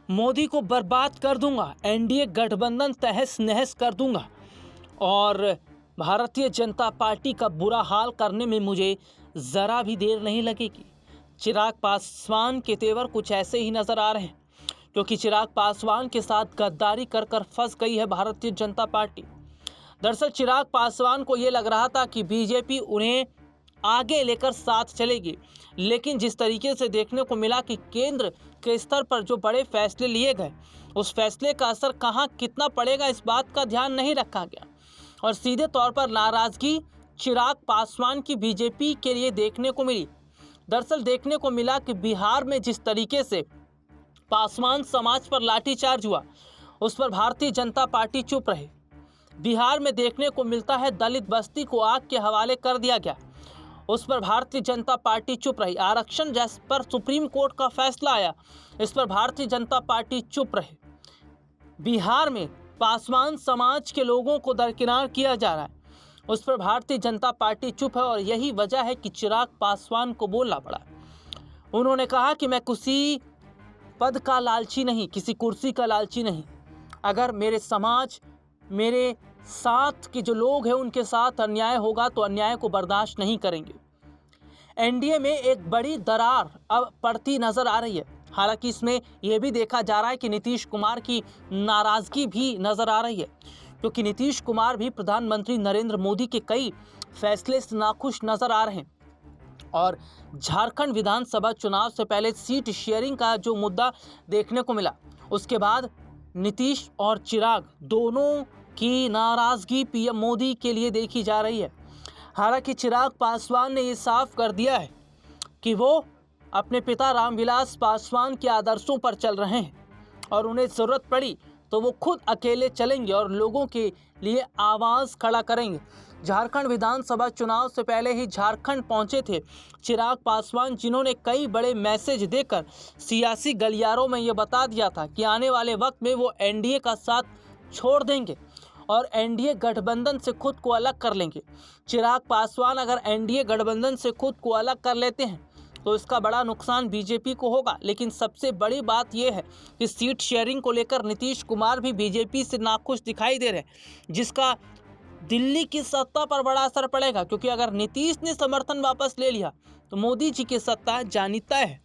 मोदी को बर्बाद कर दूंगा, एनडीए गठबंधन तहस नहस कर दूंगा और भारतीय जनता पार्टी का बुरा हाल करने में मुझे ज़रा भी देर नहीं लगेगी। चिराग पासवान के तेवर कुछ ऐसे ही नज़र आ रहे हैं, क्योंकि चिराग पासवान के साथ गद्दारी कर कर फंस गई है भारतीय जनता पार्टी। दरअसल चिराग पासवान को ये लग रहा था कि बीजेपी उन्हें आगे लेकर साथ चलेगी, लेकिन जिस तरीके से देखने को मिला कि केंद्र के स्तर पर जो बड़े फैसले लिए गए, उस फैसले का असर कहां कितना पड़ेगा इस बात का ध्यान नहीं रखा गया और सीधे तौर पर नाराजगी चिराग पासवान की बीजेपी के लिए देखने को मिली। दरअसल देखने को मिला कि बिहार में जिस तरीके से पासवान समाज पर लाठीचार्ज हुआ, उस पर भारतीय जनता पार्टी चुप रही। बिहार में देखने को मिलता है दलित बस्ती को आग के हवाले कर दिया गया, उस पर भारतीय जनता पार्टी चुप रही। आरक्षण जिस पर सुप्रीम कोर्ट का फैसला आया, इस पर भारतीय जनता पार्टी चुप रही। बिहार में पासवान समाज के लोगों को दरकिनार किया जा रहा है, उस पर भारतीय जनता पार्टी चुप है और यही वजह है कि चिराग पासवान को बोलना पड़ा। उन्होंने कहा कि मैं किसी पद का लालची नहीं, किसी कुर्सी का लालची नहीं। अगर मेरे समाज, मेरे साथ के जो लोग हैं उनके साथ अन्याय होगा तो अन्याय को बर्दाश्त नहीं करेंगे। एनडीए में एक बड़ी दरार अब पड़ती नजर आ रही है। हालांकि इसमें यह भी देखा जा रहा है कि नीतीश कुमार की नाराजगी भी नजर आ रही है, क्योंकि नीतीश कुमार भी प्रधानमंत्री नरेंद्र मोदी के कई फैसले से नाखुश नजर आ रहे हैं। और झारखंड विधानसभा चुनाव से पहले सीट शेयरिंग का जो मुद्दा देखने को मिला, उसके बाद नीतीश और चिराग दोनों की नाराजगी पीएम मोदी के लिए देखी जा रही है। हालांकि चिराग पासवान ने ये साफ कर दिया है कि वो अपने पिता रामविलास पासवान के आदर्शों पर चल रहे हैं और उन्हें ज़रूरत पड़ी तो वो खुद अकेले चलेंगे और लोगों के लिए आवाज़ खड़ा करेंगे। झारखंड विधानसभा चुनाव से पहले ही झारखंड पहुंचे थे चिराग पासवान, जिन्होंने कई बड़े मैसेज देकर सियासी गलियारों में ये बता दिया था कि आने वाले वक्त में वो एनडीए का साथ छोड़ देंगे और एनडीए गठबंधन से खुद को अलग कर लेंगे। चिराग पासवान अगर एनडीए गठबंधन से खुद को अलग कर लेते हैं तो इसका बड़ा नुकसान बीजेपी को होगा। लेकिन सबसे बड़ी बात यह है कि सीट शेयरिंग को लेकर नीतीश कुमार भी बीजेपी से नाखुश दिखाई दे रहे हैं, जिसका दिल्ली की सत्ता पर बड़ा असर पड़ेगा, क्योंकि अगर नीतीश ने समर्थन वापस ले लिया तो मोदी जी की सत्ता जानी तय है।